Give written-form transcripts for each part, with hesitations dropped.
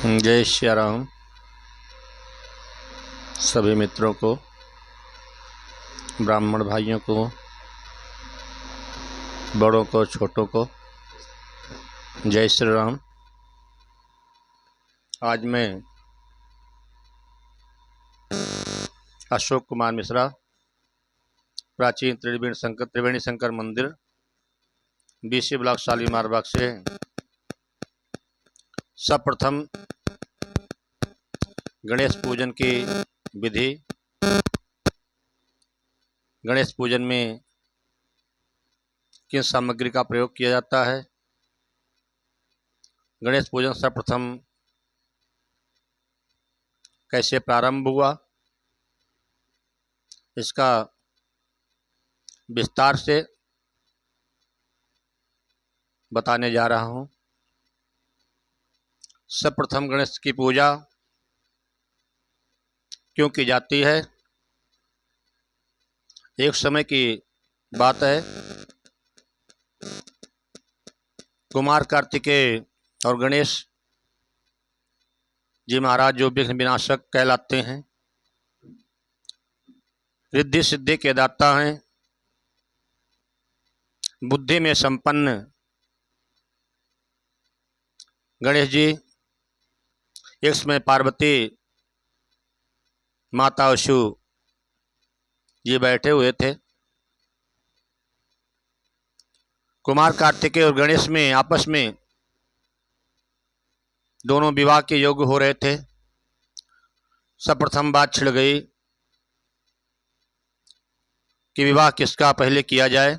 जय श्री राम। सभी मित्रों को, ब्राह्मण भाइयों को, बड़ों को, छोटों को जय श्री राम। आज मैं अशोक कुमार मिश्रा, प्राचीन त्रिवेणी शंकर मंदिर, BC ब्लॉक शालीमार बाग से सर्वप्रथम गणेश पूजन की विधि, गणेश पूजन में किन सामग्री का प्रयोग किया जाता है, गणेश पूजन सर्वप्रथम कैसे प्रारंभ हुआ, इसका विस्तार से बताने जा रहा हूँ। सर्वप्रथम गणेश की पूजा क्यों की जाती है। एक समय की बात है, कुमार कार्तिकेय और गणेश जी महाराज जो विघ्न विनाशक कहलाते हैं, रिद्धि सिद्धि के दाता हैं, बुद्धि में संपन्न गणेश जी एक समय पार्वती माता और शिव जी बैठे हुए थे। कुमार कार्तिकेय और गणेश में आपस में दोनों विवाह के योग्य हो रहे थे। सर्वप्रथम बात छिड़ गई कि विवाह किसका पहले किया जाए।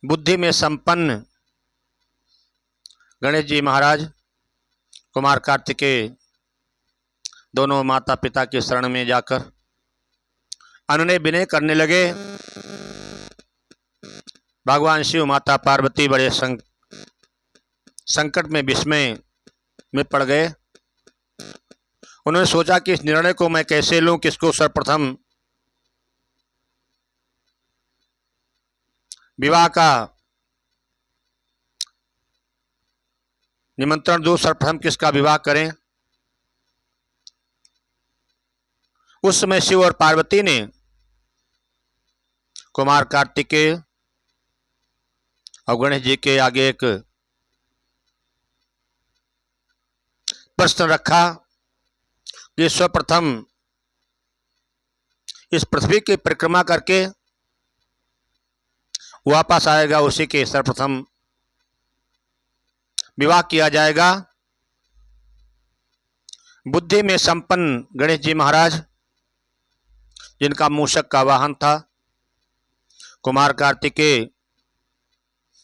बुद्धि में संपन्न गणेश जी महाराज कुमार कार्तिकेय दोनों माता पिता के शरण में जाकर अनुनय विनय करने लगे। भगवान शिव माता पार्वती बड़े संकट में, विस्मय में पड़ गए। उन्होंने सोचा कि इस निर्णय को मैं कैसे लूं, किसको सर्वप्रथम विवाह का निमंत्रण दूं, सर्वप्रथम किसका विवाह करें। उस समय शिव और पार्वती ने कुमार कार्तिकेय और गणेश जी के आगे एक प्रश्न रखा कि सर्वप्रथम इस पृथ्वी की परिक्रमा करके वापस आएगा, उसी के सर्वप्रथम विवाह किया जाएगा। बुद्धि में संपन्न गणेश जी महाराज, जिनका मूषक का वाहन था, कुमार कार्तिकेय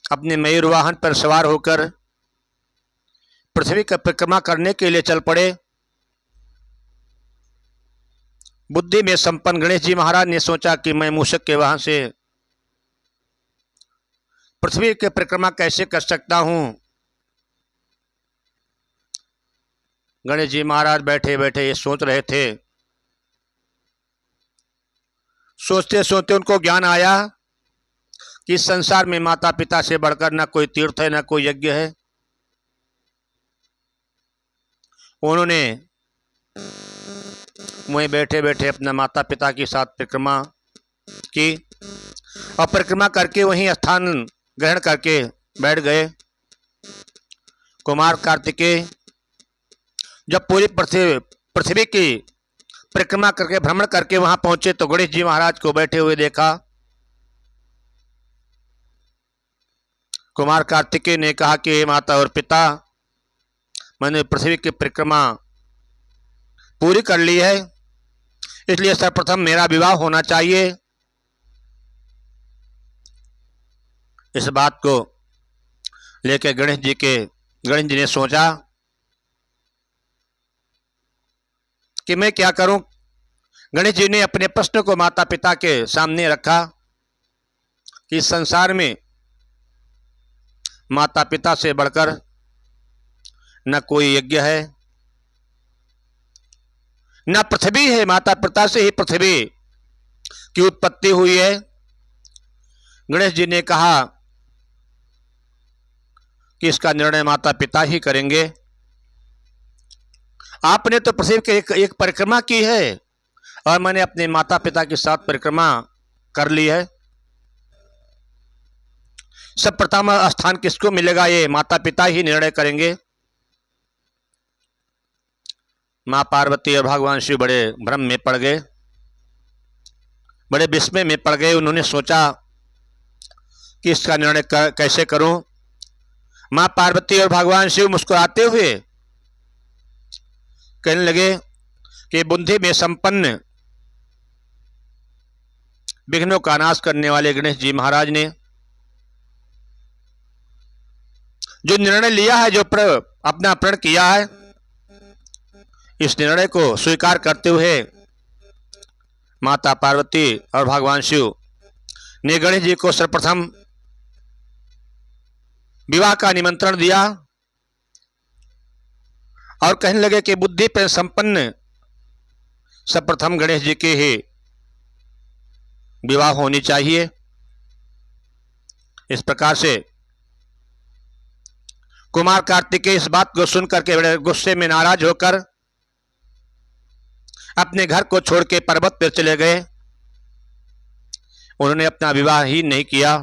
अपने मयूर वाहन पर सवार होकर पृथ्वी की परिक्रमा करने के लिए चल पड़े। बुद्धि में संपन्न गणेश जी महाराज ने सोचा कि मैं मूषक के वाहन से पृथ्वी की परिक्रमा कैसे कर सकता हूं। गणेश जी महाराज बैठे बैठे ये सोच रहे थे। सोचते सोचते उनको ज्ञान आया कि इस संसार में माता पिता से बढ़कर न कोई तीर्थ है, न कोई यज्ञ है। उन्होंने वहीं बैठे बैठे अपना माता पिता के साथ परिक्रमा की और परिक्रमा करके वहीं स्थान ग्रहण करके बैठ गए। कुमार कार्तिकेय जब पूरी पृथ्वी की परिक्रमा करके, भ्रमण करके वहां पहुंचे तो गणेश जी महाराज को बैठे हुए देखा। कुमार कार्तिकेय ने कहा कि हे माता और पिता, मैंने पृथ्वी की परिक्रमा पूरी कर ली है, इसलिए सर्वप्रथम मेरा विवाह होना चाहिए। इस बात को लेकर गणेश जी ने सोचा कि मैं क्या करूं। गणेश जी ने अपने प्रश्न को माता पिता के सामने रखा कि इस संसार में माता पिता से बढ़कर न कोई यज्ञ है, न पृथ्वी है। माता पिता से ही पृथ्वी की उत्पत्ति हुई है। गणेश जी ने कहा कि इसका निर्णय माता पिता ही करेंगे। आपने तो पृथ्वी की एक परिक्रमा की है और मैंने अपने माता पिता के साथ परिक्रमा कर ली है। सब प्रथम स्थान किसको मिलेगा, ये माता पिता ही निर्णय करेंगे। मां पार्वती और भगवान शिव बड़े भ्रम में पड़ गए, बड़े विस्मय में पड़ गए। उन्होंने सोचा कि इसका निर्णय कैसे करूं। मां पार्वती और भगवान शिव मुस्कुराते हुए कहने लगे कि बुद्धि में संपन्न विघ्नों का नाश करने वाले गणेश जी महाराज ने जो निर्णय लिया है, जो अपना प्रण किया है, इस निर्णय को स्वीकार करते हुए माता पार्वती और भगवान शिव ने गणेश जी को सर्वप्रथम विवाह का निमंत्रण दिया और कहने लगे कि बुद्धि पर संपन्न सर्वप्रथम गणेश जी के ही विवाह होनी चाहिए। इस प्रकार से कुमार कार्तिकेय इस बात को सुनकर के बड़े गुस्से में नाराज होकर अपने घर को छोड़ के पर्वत पर चले गए। उन्होंने अपना विवाह ही नहीं किया।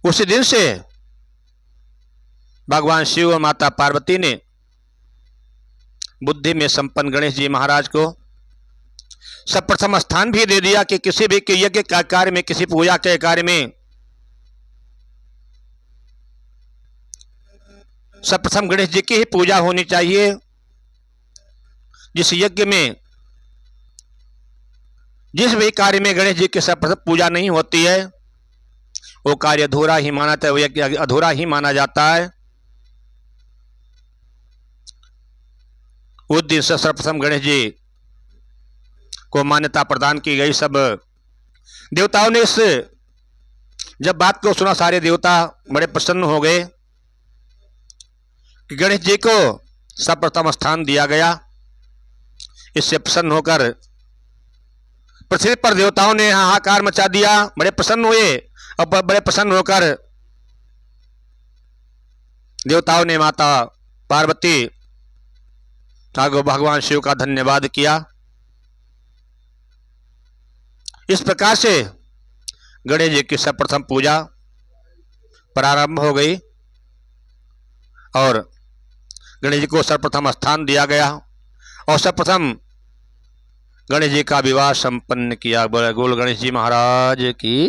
उसी दिन से भगवान शिव और माता पार्वती ने बुद्धि में संपन्न गणेश जी महाराज को सर्वप्रथम स्थान भी दे दिया कि किसी भी यज्ञ का कार्य में, किसी पूजा के कार्य में सर्वप्रथम गणेश जी की ही पूजा होनी चाहिए। जिस यज्ञ में, जिस भी कार्य में गणेश जी की सर्वप्रथम पूजा नहीं होती है, वो कार्य अधूरा ही माना, वो यज्ञ अधूरा ही माना जाता है। उस दिन से सर्वप्रथम गणेश जी को मान्यता प्रदान की गई। सब देवताओं ने इस जब बात को सुना, सारे देवता बड़े प्रसन्न हो गए कि गणेश जी को सर्वप्रथम स्थान दिया गया। इससे प्रसन्न होकर पृथ्वी पर देवताओं ने हाहाकार मचा दिया, बड़े प्रसन्न हुए और बड़े प्रसन्न होकर देवताओं ने माता पार्वती ठाकुर भगवान शिव का धन्यवाद किया। इस प्रकार से गणेश जी की सर्वप्रथम पूजा प्रारंभ हो गई और गणेश जी को सर्वप्रथम स्थान दिया गया और सर्वप्रथम गणेश जी का विवाह संपन्न किया। बोले गोल गणेश जी महाराज की।